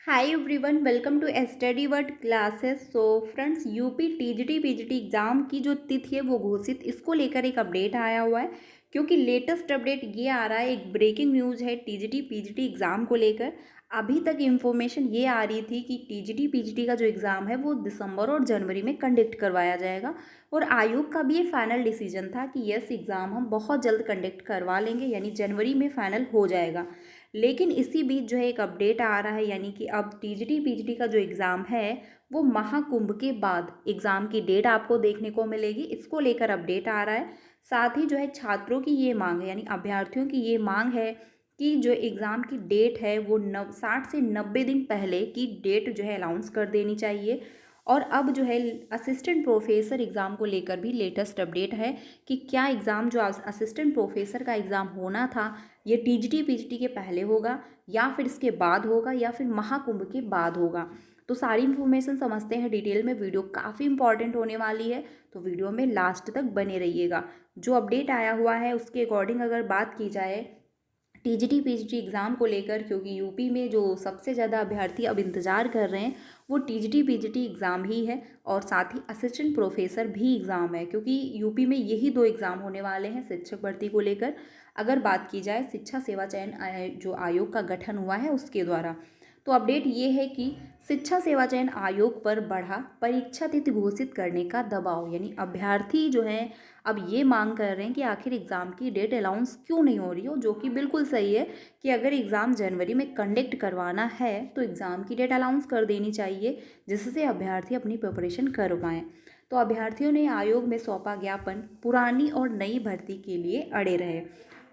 Hi everyone, welcome to study word classes. So friends, UP TGT PGT exam की जो तिथि है वो घोषित, इसको लेकर एक अपडेट आया हुआ है। क्योंकि लेटेस्ट अपडेट ये आ रहा है, एक ब्रेकिंग न्यूज़ है टीजीटी पीजीटी एग्ज़ाम को लेकर। अभी तक इन्फॉर्मेशन ये आ रही थी कि टीजीटी पीजीटी का जो एग्ज़ाम है वो दिसंबर और जनवरी में कंडक्ट करवाया जाएगा। और आयोग का भी ये फाइनल डिसीजन था कि यस, एग्ज़ाम हम बहुत जल्द कंडक्ट करवा लेंगे, यानी जनवरी में फाइनल हो जाएगा। लेकिन इसी बीच जो है एक अपडेट आ रहा है, यानी कि अब टीजीटी पीजीटी का जो एग्ज़ाम है वो महाकुंभ के बाद एग्ज़ाम की डेट आपको देखने को मिलेगी। इसको लेकर अपडेट आ रहा है। साथ ही जो है छात्रों की ये मांग है, यानी अभ्यर्थियों की ये मांग है कि जो एग्ज़ाम की डेट है वो 60 से 90 दिन पहले की डेट जो है अनाउंस कर देनी चाहिए। और अब जो है असिस्टेंट प्रोफेसर एग्ज़ाम को लेकर भी लेटेस्ट अपडेट है कि क्या एग्ज़ाम जो असिस्टेंट प्रोफेसर का एग्ज़ाम होना था ये टीजीटी पीजीटी के पहले होगा या फिर इसके बाद होगा या फिर महाकुंभ के बाद होगा। तो सारी इन्फॉर्मेशन समझते हैं डिटेल में। वीडियो काफ़ी इंपॉर्टेंट होने वाली है, तो वीडियो में लास्ट तक बने रहिएगा। जो अपडेट आया हुआ है उसके अकॉर्डिंग अगर बात की जाए टीजीटी पीजीटी एग्ज़ाम को लेकर, क्योंकि यूपी में जो सबसे ज़्यादा अभ्यर्थी अब इंतज़ार कर रहे हैं वो टीजीटी पीजीटी एग्ज़ाम ही है। और साथ ही असिस्टेंट प्रोफेसर भी एग्ज़ाम है, क्योंकि यूपी में यही दो एग्ज़ाम होने वाले हैं शिक्षक भर्ती को लेकर। अगर बात की जाए शिक्षा सेवा चयन जो आयोग का गठन हुआ है उसके द्वारा, तो अपडेट ये है कि शिक्षा सेवा चयन आयोग पर बढ़ा परीक्षा तिथि घोषित करने का दबाव। यानी अभ्यर्थी जो हैं अब ये मांग कर रहे हैं कि आखिर एग्ज़ाम की डेट अनाउंस क्यों नहीं हो रही हो, जो कि बिल्कुल सही है कि अगर एग्ज़ाम जनवरी में कंडक्ट करवाना है तो एग्ज़ाम की डेट अनाउंस कर देनी चाहिए, जिससे अभ्यर्थी अपनी प्रिपरेशन कर पाएँ। तो अभ्यर्थियों ने आयोग में सौंपा ज्ञापन, पुरानी और नई भर्ती के लिए अड़े रहे।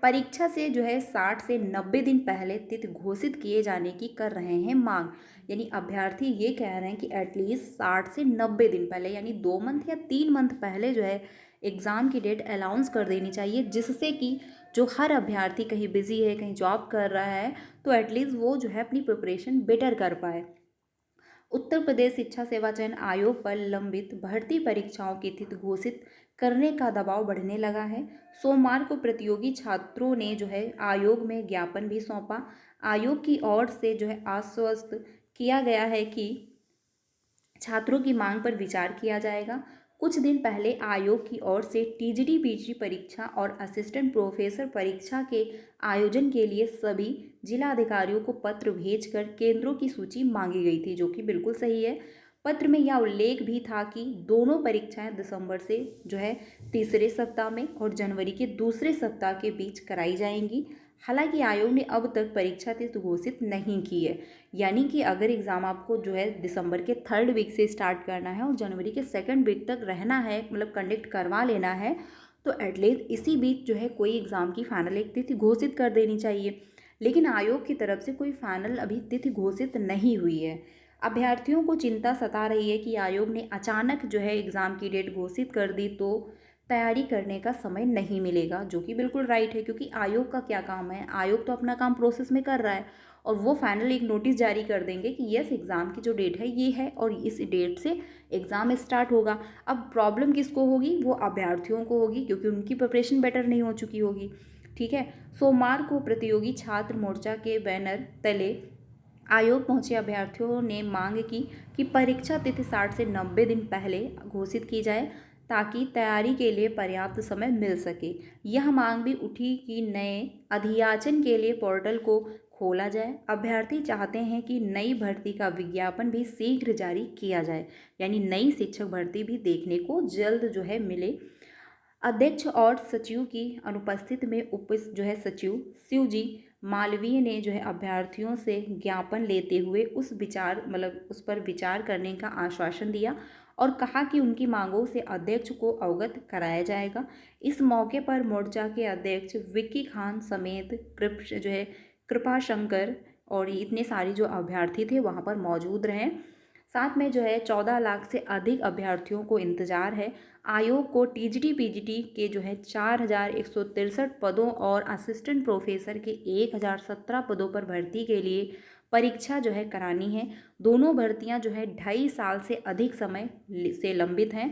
परीक्षा से जो है 60 से 90 दिन पहले तिथि घोषित किए जाने की कर रहे हैं मांग। यानी अभ्यर्थी ये कह रहे हैं कि एटलीस्ट 60 से 90 दिन पहले, यानी 2 मंथ या 3 मंथ पहले जो है एग्ज़ाम की डेट अनाउंस कर देनी चाहिए, जिससे कि जो हर अभ्यर्थी कहीं बिजी है, कहीं जॉब कर रहा है, तो एटलीस्ट वो जो है अपनी प्रिपरेशन बेटर कर पाए। उत्तर प्रदेश शिक्षा सेवा चयन आयोग पर लंबित भर्ती परीक्षाओं की तिथि घोषित करने का दबाव बढ़ने लगा है। सोमवार को प्रतियोगी छात्रों ने जो है आयोग में ज्ञापन भी सौंपा। आयोग की ओर से जो है आश्वस्त किया गया है कि छात्रों की मांग पर विचार किया जाएगा। कुछ दिन पहले आयोग की ओर से टीजीटी पीजी परीक्षा और असिस्टेंट प्रोफेसर परीक्षा के आयोजन के लिए सभी जिला अधिकारियों को पत्र भेजकर केंद्रों की सूची मांगी गई थी, जो कि बिल्कुल सही है। पत्र में यह उल्लेख भी था कि दोनों परीक्षाएं दिसंबर से जो है तीसरे सप्ताह में और जनवरी के दूसरे सप्ताह के बीच कराई जाएंगी। हालांकि आयोग ने अब तक परीक्षा तिथि घोषित नहीं की है। यानी कि अगर एग्ज़ाम आपको जो है दिसंबर के 3rd वीक से स्टार्ट करना है और जनवरी के 2nd वीक तक रहना है, मतलब कंडक्ट करवा लेना है, तो एटलीस्ट इसी बीच जो है कोई एग्ज़ाम की फाइनल एक तिथि घोषित कर देनी चाहिए। लेकिन आयोग की तरफ से कोई फाइनल अभी तिथि घोषित नहीं हुई है। अभ्यर्थियों को चिंता सता रही है कि आयोग ने अचानक जो है एग्ज़ाम की डेट घोषित कर दी तो तैयारी करने का समय नहीं मिलेगा, जो कि बिल्कुल राइट है। क्योंकि आयोग का क्या काम है, आयोग तो अपना काम प्रोसेस में कर रहा है और वो फाइनल एक नोटिस जारी कर देंगे कि यस, एग्ज़ाम की जो डेट है ये है और इस डेट से एग्ज़ाम स्टार्ट होगा। अब प्रॉब्लम किसको होगी, वो अभ्यर्थियों को होगी, क्योंकि उनकी प्रिपरेशन बेटर नहीं हो चुकी होगी। ठीक है। सोमवार को प्रतियोगी छात्र मोर्चा के बैनर तले आयोग पहुंचे अभ्यर्थियों ने मांग की कि परीक्षा तिथि 60 से 90 दिन पहले घोषित की जाए, ताकि तैयारी के लिए पर्याप्त समय मिल सके। यह मांग भी उठी कि नए अभियाचन के लिए पोर्टल को खोला जाए। अभ्यर्थी चाहते हैं कि नई भर्ती का विज्ञापन भी शीघ्र जारी किया जाए, यानी नई शिक्षक भर्ती भी देखने को जल्द जो है मिले। अध्यक्ष और सचिव की अनुपस्थित में उप जो है सचिव शिवजी मालवीय ने जो है अभ्यर्थियों से ज्ञापन लेते हुए उस पर विचार करने का आश्वासन दिया और कहा कि उनकी मांगों से अध्यक्ष को अवगत कराया जाएगा। इस मौके पर मोर्चा के अध्यक्ष विक्की खान समेत कृपा शंकर और इतने सारे जो अभ्यर्थी थे वहाँ पर मौजूद रहे। साथ में जो है 14 लाख से अधिक अभ्यर्थियों को इंतजार है। आयोग को टीजीटी पीजीटी के जो है 4163 पदों और असिस्टेंट प्रोफेसर के 1017 पदों पर भर्ती के लिए परीक्षा जो है करानी है। दोनों भर्तियां जो है 2.5 साल से अधिक समय से लंबित हैं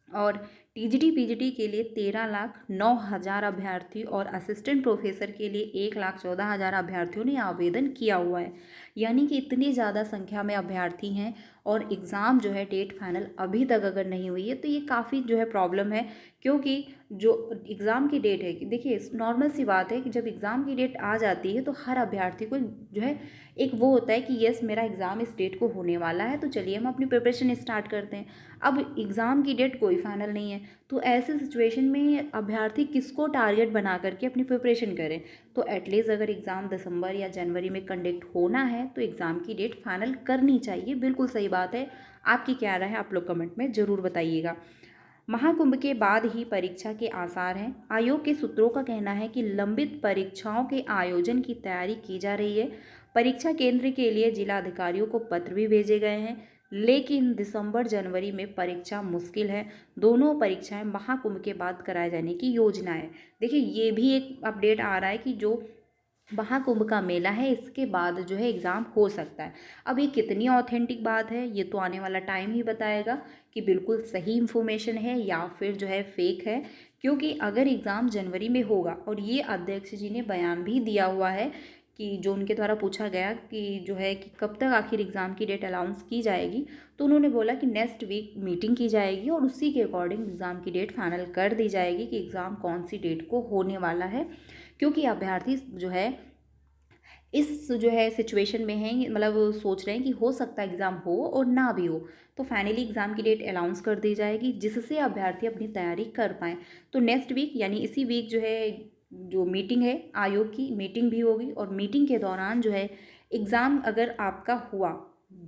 और टीजीटी पीजीटी के लिए 13,09,000 अभ्यर्थी और असिस्टेंट प्रोफेसर के लिए 1,14,000 अभ्यर्थियों ने आवेदन किया हुआ है। यानी कि इतनी ज़्यादा संख्या में अभ्यर्थी हैं और एग्ज़ाम जो है डेट फाइनल अभी तक अगर नहीं हुई है तो ये काफ़ी जो है प्रॉब्लम है। क्योंकि जो एग्ज़ाम की डेट है कि देखिए नॉर्मल सी बात है कि जब एग्ज़ाम की डेट आ जाती है तो हर अभ्यर्थी को जो है एक वो होता है कि यस मेरा एग्ज़ाम इस डेट को होने वाला है, तो चलिए हम अपनी प्रिपरेशन स्टार्ट करते हैं। अब एग्ज़ाम की डेट कोई फाइनल नहीं है, तो ऐसे सिचुएशन में अभ्यर्थी किसको टारगेट बना करके अपनी प्रिपरेशन करें। तो एटलीस्ट अगर एग्ज़ाम दिसंबर या जनवरी में कंडक्ट होना है तो एग्ज़ाम की डेट फाइनल करनी चाहिए। बिल्कुल सही बात है। आपकी क्या राय है आप लोग कमेंट में ज़रूर बताइएगा। महाकुंभ के बाद ही परीक्षा के आसार हैं। आयोग के सूत्रों का कहना है कि लंबित परीक्षाओं के आयोजन की तैयारी की जा रही है। परीक्षा केंद्र के लिए जिला अधिकारियों को पत्र भी भेजे गए हैं, लेकिन दिसंबर जनवरी में परीक्षा मुश्किल है। दोनों परीक्षाएं महाकुंभ के बाद कराए जाने की योजना है। देखिए ये भी एक अपडेट आ रहा है कि जो महाकुंभ का मेला है इसके बाद जो है एग्ज़ाम हो सकता है। अब ये कितनी ऑथेंटिक बात है ये तो आने वाला टाइम ही बताएगा कि बिल्कुल सही इन्फॉर्मेशन है या फिर जो है फेक है। क्योंकि अगर एग्ज़ाम जनवरी में होगा और ये अध्यक्ष जी ने बयान भी दिया हुआ है कि जो उनके द्वारा पूछा गया कि जो है कि कब तक आखिर एग्ज़ाम की डेट अनाउंस की जाएगी, तो उन्होंने बोला कि नेक्स्ट वीक मीटिंग की जाएगी और उसी के अकॉर्डिंग एग्ज़ाम की डेट फाइनल कर दी जाएगी कि एग्ज़ाम कौन सी डेट को होने वाला है। क्योंकि अभ्यर्थी जो है इस जो है सिचुएशन में हैं, मतलब सोच रहे हैं कि हो सकता है एग्ज़ाम हो और ना भी हो, तो फाइनली एग्ज़ाम की डेट अनाउंस कर दी जाएगी जिससे अभ्यर्थी अपनी तैयारी कर पाएँ। तो नेक्स्ट वीक यानी इसी वीक जो है जो मीटिंग है आयोग की मीटिंग भी होगी और मीटिंग के दौरान जो है एग्ज़ाम अगर आपका हुआ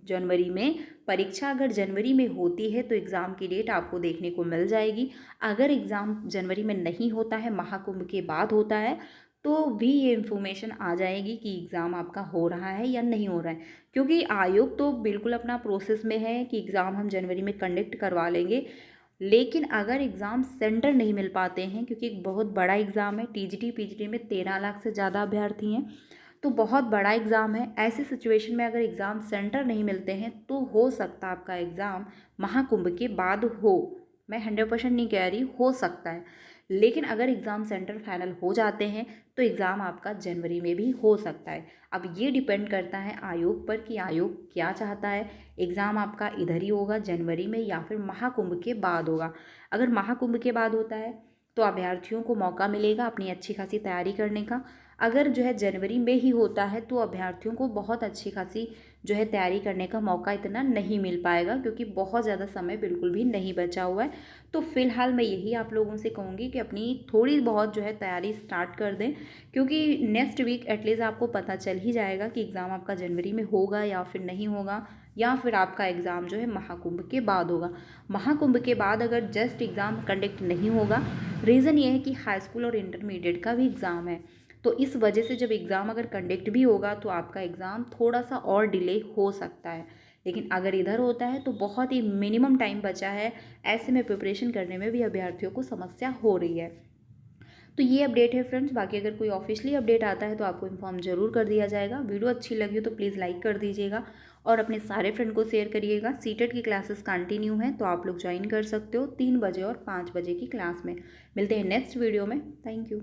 जनवरी में, परीक्षा अगर जनवरी में होती है तो एग्ज़ाम की डेट आपको देखने को मिल जाएगी। अगर एग्ज़ाम जनवरी में नहीं होता है, महाकुंभ के बाद होता है, तो भी ये इन्फॉर्मेशन आ जाएगी कि एग्ज़ाम आपका हो रहा है या नहीं हो रहा है। क्योंकि आयोग तो बिल्कुल अपना प्रोसेस में है कि एग्ज़ाम हम जनवरी में कंडक्ट करवा लेंगे। लेकिन अगर एग्ज़ाम सेंटर नहीं मिल पाते हैं, क्योंकि एक बहुत बड़ा एग्ज़ाम है, टीजीटी पीजीटी में 13 लाख से ज़्यादा अभ्यर्थी हैं, तो बहुत बड़ा एग्ज़ाम है। ऐसी सिचुएशन में अगर एग्ज़ाम सेंटर नहीं मिलते हैं तो हो सकता है आपका एग्ज़ाम महाकुंभ के बाद हो। मैं 100% नहीं कह रही, हो सकता है। लेकिन अगर एग्ज़ाम सेंटर फाइनल हो जाते हैं तो एग्ज़ाम आपका जनवरी में भी हो सकता है। अब ये डिपेंड करता है आयोग पर कि आयोग क्या चाहता है, एग्ज़ाम आपका इधर ही होगा जनवरी में या फिर महाकुंभ के बाद होगा। अगर महाकुंभ के बाद होता है तो अभ्यर्थियों को मौका मिलेगा अपनी अच्छी खासी तैयारी करने का। अगर जो है जनवरी में ही होता है तो अभ्यर्थियों को बहुत अच्छी खासी जो है तैयारी करने का मौका इतना नहीं मिल पाएगा, क्योंकि बहुत ज़्यादा समय बिल्कुल भी नहीं बचा हुआ है। तो फिलहाल मैं यही आप लोगों से कहूँगी कि अपनी थोड़ी बहुत जो है तैयारी स्टार्ट कर दें, क्योंकि नेक्स्ट वीक एटलीस्ट आपको पता चल ही जाएगा कि एग्ज़ाम आपका जनवरी में होगा या फिर नहीं होगा, या फिर आपका एग्ज़ाम जो है महाकुंभ के बाद होगा। महाकुंभ के बाद अगर जस्ट एग्ज़ाम कंडक्ट नहीं होगा, रीज़न ये है कि हाई स्कूल और इंटरमीडिएट का भी एग्ज़ाम है, तो इस वजह से जब एग्ज़ाम अगर कंडक्ट भी होगा तो आपका एग्ज़ाम थोड़ा सा और डिले हो सकता है। लेकिन अगर इधर होता है तो बहुत ही मिनिमम टाइम बचा है, ऐसे में प्रिपरेशन करने में भी अभ्यर्थियों को समस्या हो रही है। तो ये अपडेट है फ्रेंड्स। बाकी अगर कोई ऑफिशियली अपडेट आता है तो आपको इन्फॉर्म ज़रूर कर दिया जाएगा। वीडियो अच्छी लगी हो तो प्लीज़ लाइक कर दीजिएगा और अपने सारे फ्रेंड को शेयर करिएगा। सीटेट की क्लासेस कंटिन्यू हैं तो आप लोग ज्वाइन कर सकते हो 3 बजे और 5 बजे की क्लास में। मिलते हैं नेक्स्ट वीडियो में। Thank you.